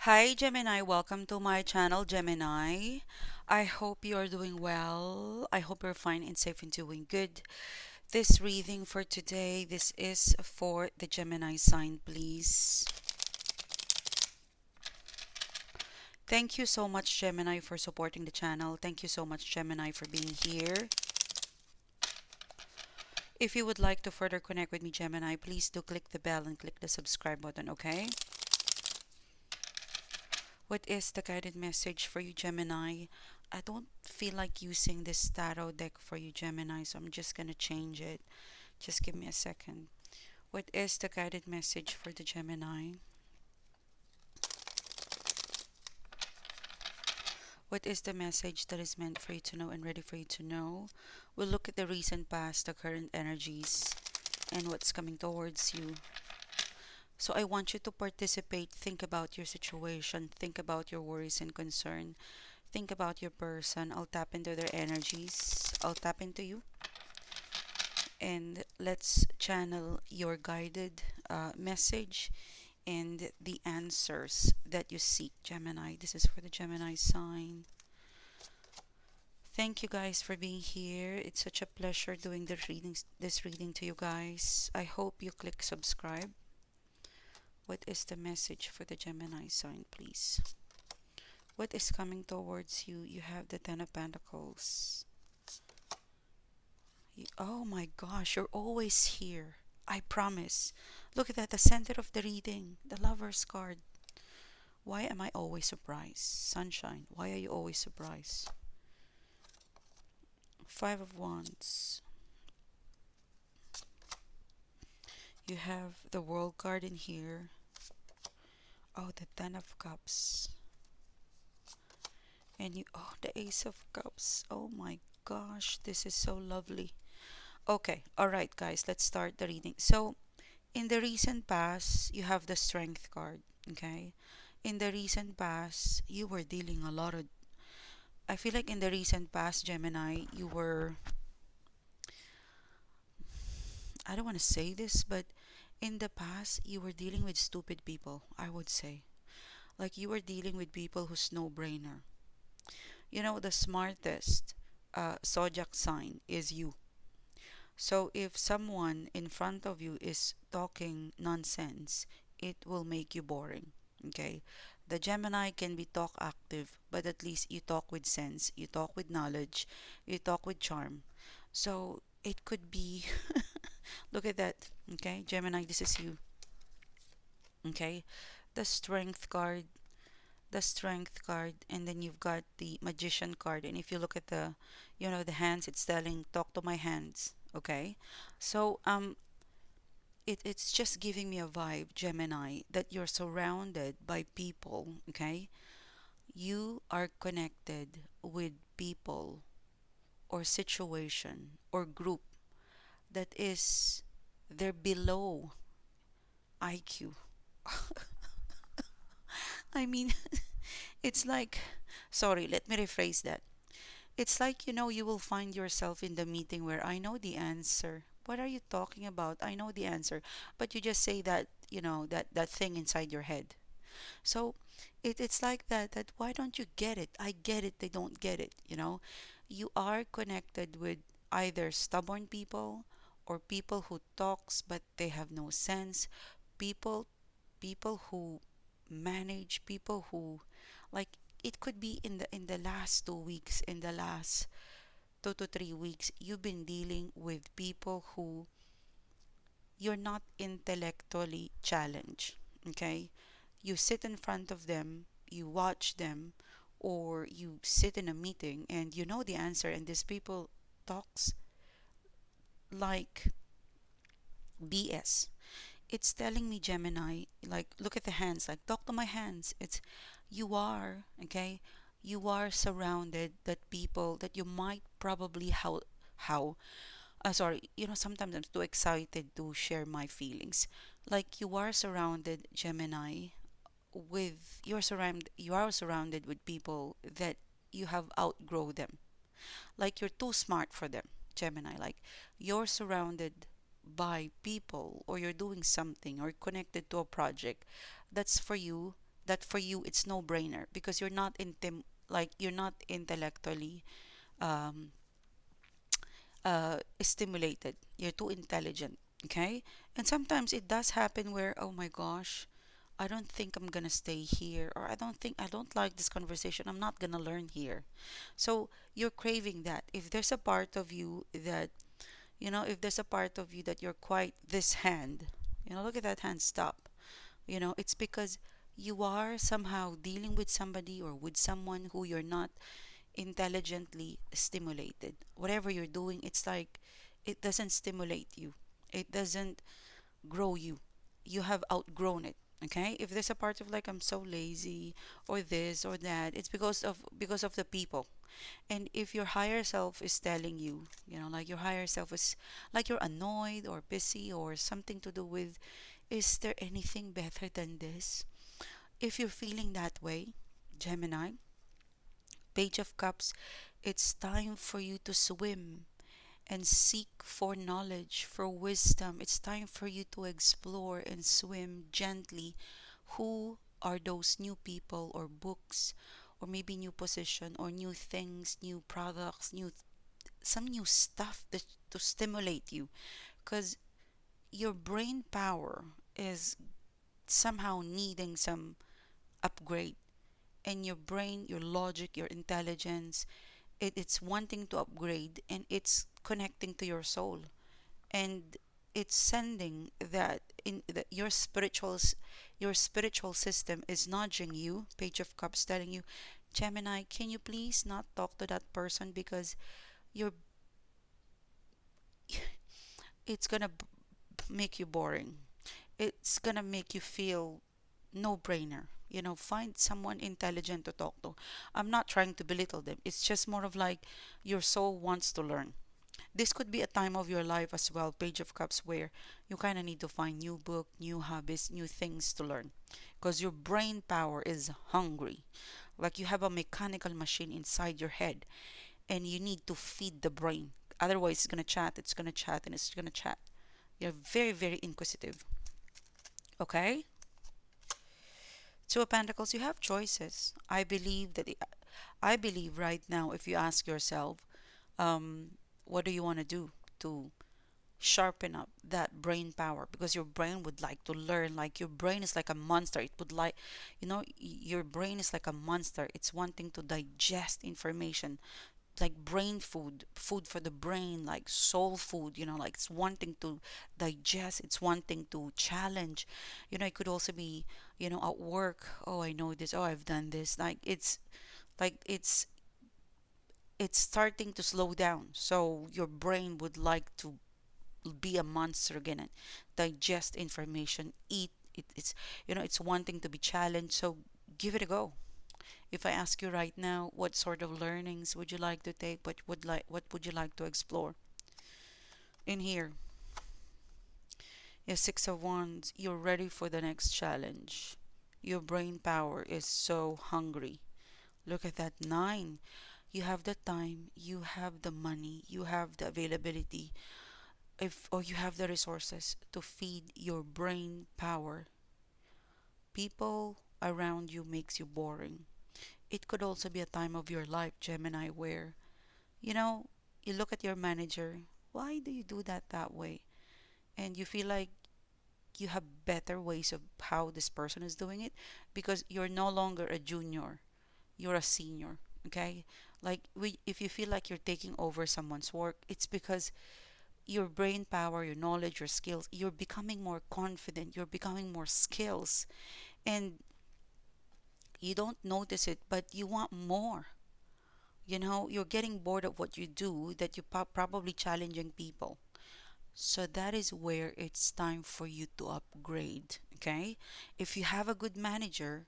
Hi Gemini, welcome to my channel Gemini. I hope you are doing well. I hope you're fine and safe and doing good. This reading for today, this is for the Gemini sign, please. Thank you so much Gemini for supporting the channel. Thank you so much Gemini for being here. If you would like to further connect with me Gemini, please do click the bell and click the subscribe button, okay? What is the guided message for you, Gemini? I don't feel like using this tarot deck for you, Gemini, so I'm just gonna change it. Just give me a second. What is the guided message for the Gemini? What is the message that is meant for you to know and ready for you to know? We'll look at the recent past, the current energies, and what's coming towards you. So I want you to participate. Think about your situation. Think about your worries and concern. Think about your person. I'll tap into their energies. I'll tap into you. And let's channel your guided message and the answers that you seek, Gemini. This is for the Gemini sign. Thank you guys for being here. It's such a pleasure doing this reading to you guys. I hope you click subscribe. What is the message for the Gemini sign, please? What is coming towards you? You have the Ten of Pentacles. Oh my gosh, you're always here. I promise. Look at that, the center of the reading, the Lover's card. Why am I always surprised? Sunshine, why are you always surprised? Five of Wands. You have the World card in here. Oh, the Ten of Cups. And oh, the Ace of Cups. Oh my gosh, this is so lovely. Okay, all right, guys, let's start the reading. So, in the recent past, you have the Strength card, okay? In the recent past, you were dealing a lot of. I feel like in the recent past, Gemini, you were. I don't want to say this, but in the past, you were dealing with stupid people, I would say. Like you were dealing with people who's no brainer. You know, the smartest Zodiac sign is you. So if someone in front of you is talking nonsense, it will make you boring. Okay? The Gemini can be talk active, but at least you talk with sense, you talk with knowledge, you talk with charm. So it could be, look at that. Okay? Gemini, this is you. Okay? The Strength card, the Strength card, and then you've got the Magician card. And if you look at the, the hands, it's telling, talk to my hands. Okay? So, it's just giving me a vibe, Gemini, that you're surrounded by people, okay? You are connected with people or situation or group that is they're below IQ. I mean, it's like, sorry, let me rephrase that. It's like, you will find yourself in the meeting where I know the answer. What are you talking about? I know the answer. But you just say that, that thing inside your head. So it's like that why don't you get it? I get it, they don't get it. You are connected with either stubborn people or people who talks but they have no sense. People people who manage, people who like it could be in the last 2 weeks, in the last 2 to 3 weeks, you've been dealing with people who you're not intellectually challenged. Okay, you sit in front of them, you watch them, or you sit in a meeting and you know the answer, and these people talks like BS. It's telling me, Gemini, like, look at the hands, like, talk to my hands. It's you are, okay? You are surrounded that people that you might probably sorry, sometimes I'm too excited to share my feelings. Like, you are surrounded, Gemini, you are surrounded with people that you have outgrown them. Like, you're too smart for them, Gemini. Like, you're surrounded by people, or you're doing something or connected to a project that's for you, that for you it's no brainer because you're not intellectually um, stimulated. You're too intelligent. Okay. And sometimes it does happen where, oh my gosh, I don't think I'm gonna stay here, or I don't like this conversation. I'm not gonna learn here. So you're craving that. If there's a part of you that, if there's a part of you that you're quite this hand, look at that hand, stop. It's because you are somehow dealing with somebody or with someone who you're not intelligently stimulated. Whatever you're doing, it's like it doesn't stimulate you. It doesn't grow you. You have outgrown it. Okay? If there's a part of like I'm so lazy or this or that, it's because of the people. And if your higher self is telling you, like your higher self is like you're annoyed or busy or something to do with, is there anything better than this? If you're feeling that way, Gemini, Page of Cups, it's time for you to swim and seek for knowledge, for wisdom. It's time for you to explore and swim gently. Who are those new people or books or maybe new position or new things, new products, some new stuff that to stimulate you because your brain power is somehow needing some upgrade, and your brain, your logic, your intelligence, it's wanting to upgrade, and it's connecting to your soul, and it's sending that in that your spiritual system is nudging you. Page of Cups telling you, Gemini, can you please not talk to that person because you're it's gonna make you boring. It's gonna make you feel no brainer. Find someone intelligent to talk to. I'm not trying to belittle them. It's just more of like your soul wants to learn. This could be a time of your life as well, Page of Cups, where you kind of need to find new book, new hobbies, new things to learn. Because your brain power is hungry. Like you have a mechanical machine inside your head and you need to feed the brain. Otherwise, it's gonna chat, and it's gonna chat. You're very, very inquisitive. Okay? Two of Pentacles, you have choices. I believe right now, if you ask yourself, um, what do you want to do to sharpen up that brain power? Because your brain would like to learn. Like your brain is like a monster. It would like, your brain is like a monster. It's wanting to digest information, like brain food, food for the brain, like soul food, like it's wanting to digest, it's wanting to challenge. It could also be, at work, oh, I know this, oh, I've done this. Like it's starting to slow down. So your brain would like to be a monster again and digest information, eat it. It's wanting to be challenged. So give it a go. If I ask you right now, what sort of learnings would you like to take? What would you like to explore? In here, your Six of Wands, you're ready for the next challenge. Your brain power is so hungry. Look at that nine. You have the time, you have the money, you have the availability, if or you have the resources to feed your brain power. People around you makes you boring. It could also be a time of your life, Gemini, where you know, you look at your manager, why do you do that way? And you feel like you have better ways of how this person is doing it because you're no longer a junior, you're a senior, okay? Like if you feel like you're taking over someone's work, it's because your brain power, your knowledge, your skills, you're becoming more confident, you're becoming more skills, and you don't notice it, but you want more. You're getting bored of what you do, that you're probably challenging people. So that is where it's time for you to upgrade. Okay? If you have a good manager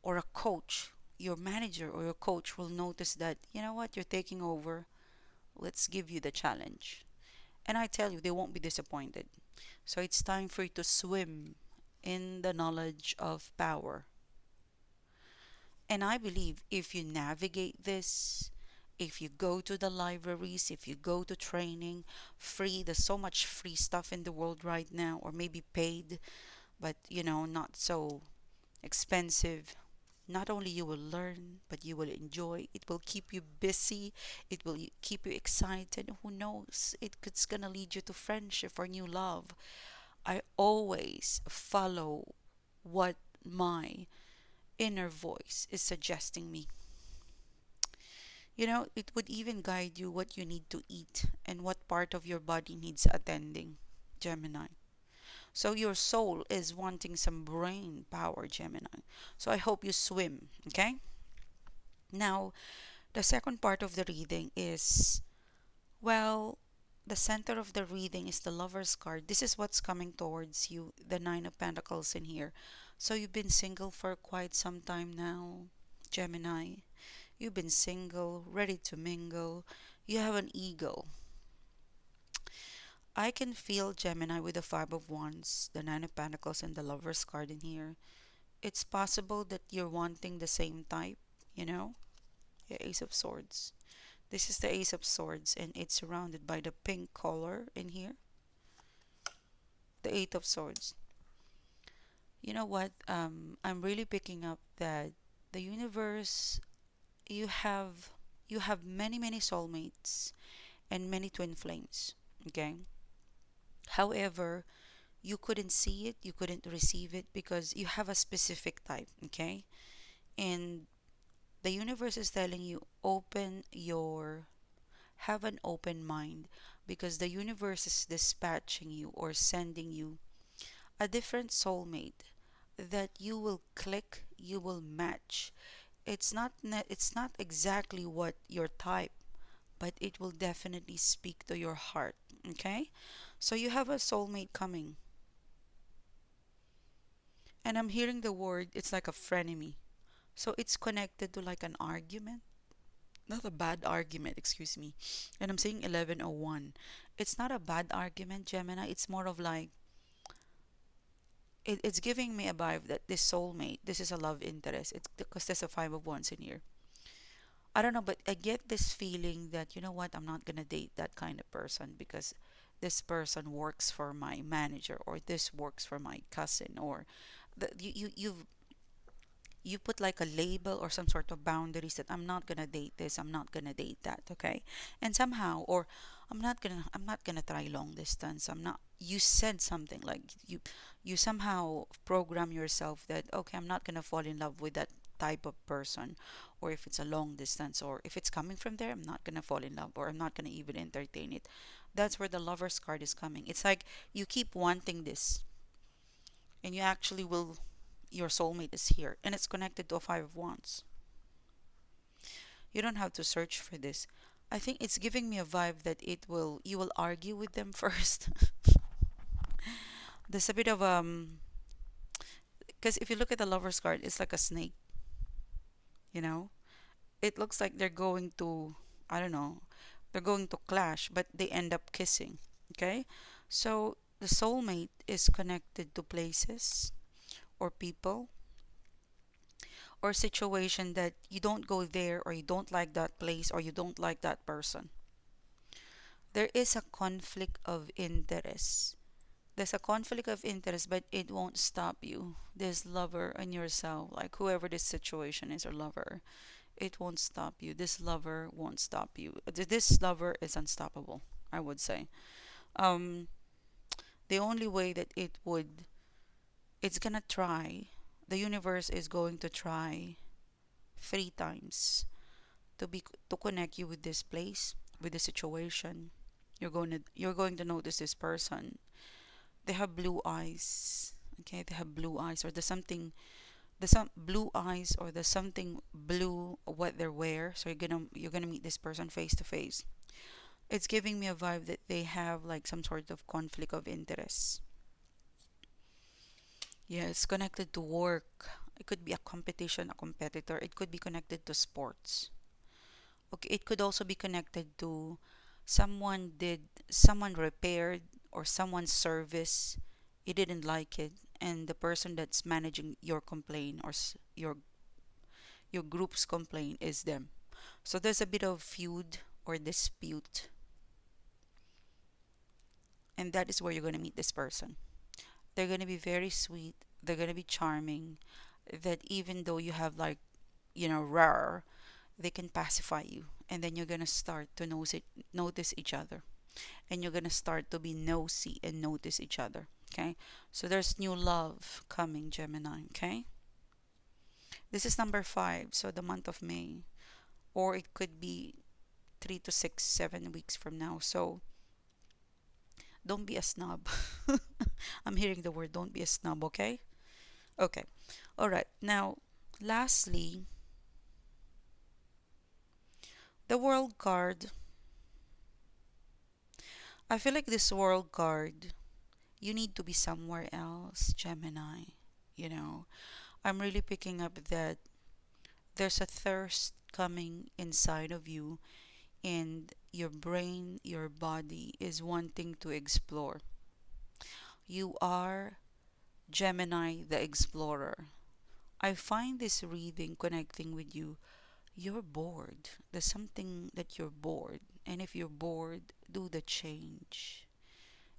or a coach, your manager or your coach will notice that, you know what, you're taking over. Let's give you the challenge. And I tell you, they won't be disappointed. So it's time for you to swim in the knowledge of power. And I believe if you navigate this, if you go to the libraries, if you go to training, free, there's so much free stuff in the world right now, or maybe paid, but not so expensive. Not only you will learn, but you will enjoy. It will keep you busy. It will keep you excited. Who knows? It's gonna lead you to friendship or new love. I always follow what my inner voice is suggesting me. It would even guide you what you need to eat and what part of your body needs attending, Gemini. So your soul is wanting some brain power, Gemini. So I hope you swim, okay? Now, the second part of the reading is, well, the center of the reading is the Lover's card. This is what's coming towards you, the Nine of Pentacles in here. So you've been single for quite some time now, Gemini. You've been single, ready to mingle. You have an ego. I can feel Gemini with the Five of Wands, the Nine of Pentacles, and the Lover's card in here. It's possible that you're wanting the same type, you know? The Ace of Swords. This is the Ace of Swords, and it's surrounded by the pink color in here. The Eight of Swords. You know what? I'm really picking up that the universe, you have you have many soulmates and many twin flames. Okay. However, you couldn't see it, you couldn't receive it because you have a specific type. Okay. And the universe is telling you, have an open mind, because the universe is dispatching you or sending you a different soulmate that you will click, you will match. It's not exactly what your type, but it will definitely speak to your heart. Okay? So you have a soulmate coming. And I'm hearing the word, it's like a frenemy. So it's connected to like an argument. Not a bad argument, excuse me. And I'm saying 1101. It's not a bad argument, Gemini. It's more of like, it's giving me a vibe that this soulmate, this is a love interest. It's because there's a Five of Wands in here. I don't know, but I get this feeling that, you know what, I'm not gonna date that kind of person because this person works for my manager, or this works for my cousin, or you put like a label or some sort of boundaries that I'm not gonna date this, I'm not gonna date that, okay? And somehow, or I'm not gonna try long distance. I'm not You said something like, you somehow program yourself that, okay, I'm not gonna fall in love with that type of person, or if it's a long distance, or if it's coming from there, I'm not gonna fall in love, or I'm not gonna even entertain it. That's where the Lover's card is coming. It's like you keep wanting this, and you actually will, your soulmate is here, and it's connected to a Five of Wands. You don't have to search for this. I think it's giving me a vibe that you will argue with them first. There's a bit of because if you look at the Lover's card, it's like a snake, you know. It looks like they're going to, I don't know, they're going to clash, but they end up kissing. Okay, so the soulmate is connected to places or people or situation that you don't go there, or you don't like that place, or you don't like that person. There is a conflict of interest. There's a conflict of interest, but it won't stop you. This lover and yourself, like whoever this situation is, or lover, it won't stop you. This lover won't stop you. This lover is unstoppable, I would say. Um, the only way that it's gonna try, the universe is going to try 3 times to connect you with this place, with the situation. You're going to notice this person. They have blue eyes. Okay, they have blue eyes, or there's some blue eyes, or there's something blue what they wear. So you're gonna meet this person face to face. It's giving me a vibe that they have like some sort of conflict of interest. Yeah, it's connected to work. It could be a competition, a competitor. It could be connected to sports. Okay, it could also be connected to someone repaired, or someone's service. You didn't like it, and the person that's managing your complaint, or your group's complaint, is them. So there's a bit of feud or dispute, and that is where you're going to meet this person. They're going to be very sweet. They're going to be charming. that even though you have like, rare, they can pacify you. And then you're gonna start to notice each other. And you're gonna start to be nosy and notice each other. Okay? So there's new love coming, Gemini. Okay? This is number 5, so the month of May. Or it could be 3 to 6, 7 weeks from now. So don't be a snob. I'm hearing the word don't be a snob, okay? Okay. All right. Now, lastly, the world card. I feel like this world card, you need to be somewhere else, Gemini. You know, I'm really picking up that there's a thirst coming inside of you, and your brain, your body is wanting to explore. You are Gemini the explorer. I find this reading connecting with you. You're bored. There's something that you're bored. And if you're bored, do the change.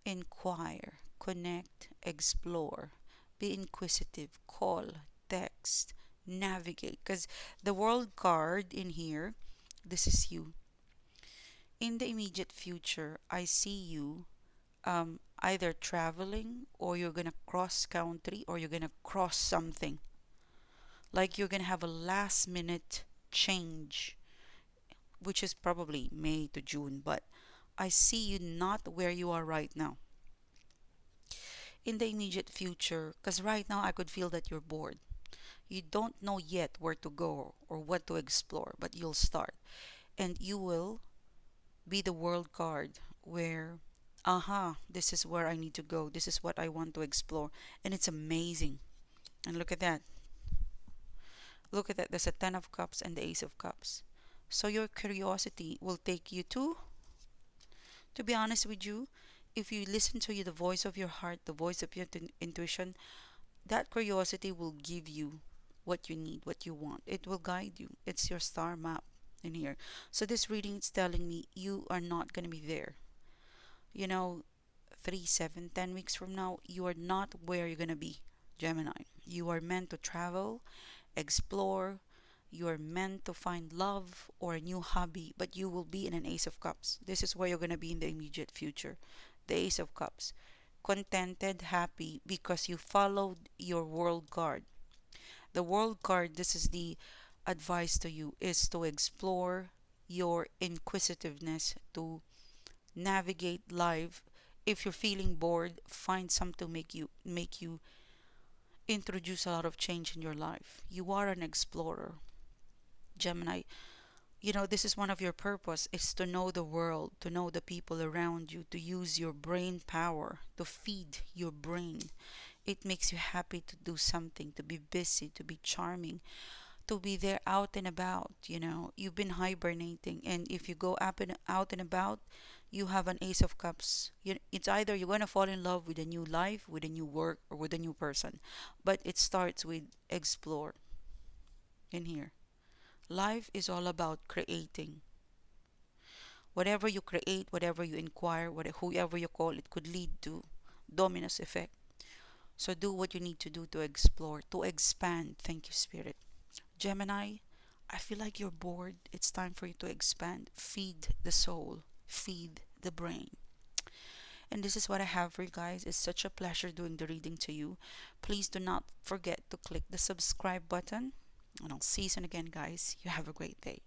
Inquire, connect, explore. Be inquisitive, call, text, navigate. Because the world card in here, this is you. In the immediate future, I see you either traveling, or you're gonna cross country, or you're gonna cross something. Like you're gonna have a last minute change, which is probably May to June, but I see you not where you are right now. In the immediate future, because right now I could feel that you're bored. You don't know yet where to go or what to explore, but you'll start. And you will be the world card where, aha, this is where I need to go. This is what I want to explore. And it's amazing. And look at that. Look at that. There's a 10 of Cups and the Ace of Cups. So your curiosity will take you to be honest with you, if you listen to the voice of your heart, the voice of your intuition, that curiosity will give you what you need, what you want. It will guide you. It's your star map in here. So this reading is telling me you are not going to be there. You know, 3, 7, 10 weeks from now, you are not where you're going to be, Gemini. You are meant to travel, explore. You are meant to find love or a new hobby, but you will be in an Ace of Cups. This is where you're going to be in the immediate future. The Ace of Cups. Contented, happy, because you followed your world card. The world card, this is the advice to you, is to explore your inquisitiveness, to navigate life. If you're feeling bored, find something to make you introduce a lot of change in your life. You are an explorer, Gemini. This is one of your purpose is to know the world, to know the people around you, to use your brain power, to feed your brain. It makes you happy to do something, to be busy, to be charming, to be there out and about. You've been hibernating, and if you go up and out and about, you have an Ace of Cups. It's either you're going to fall in love with a new life, with a new work, or with a new person. But it starts with explore in here. Life is all about creating. Whatever you create, whatever you inquire, whoever you call, it could lead to dominus effect. So do what you need to do to explore, to expand. Thank you, Spirit. Gemini, I feel like you're bored. It's time for you to expand. Feed the soul, feed the brain. And this is what I have for you guys. It's such a pleasure doing the reading to you. Please do not forget to click the subscribe button. And I'll see you soon again, guys. You have a great day.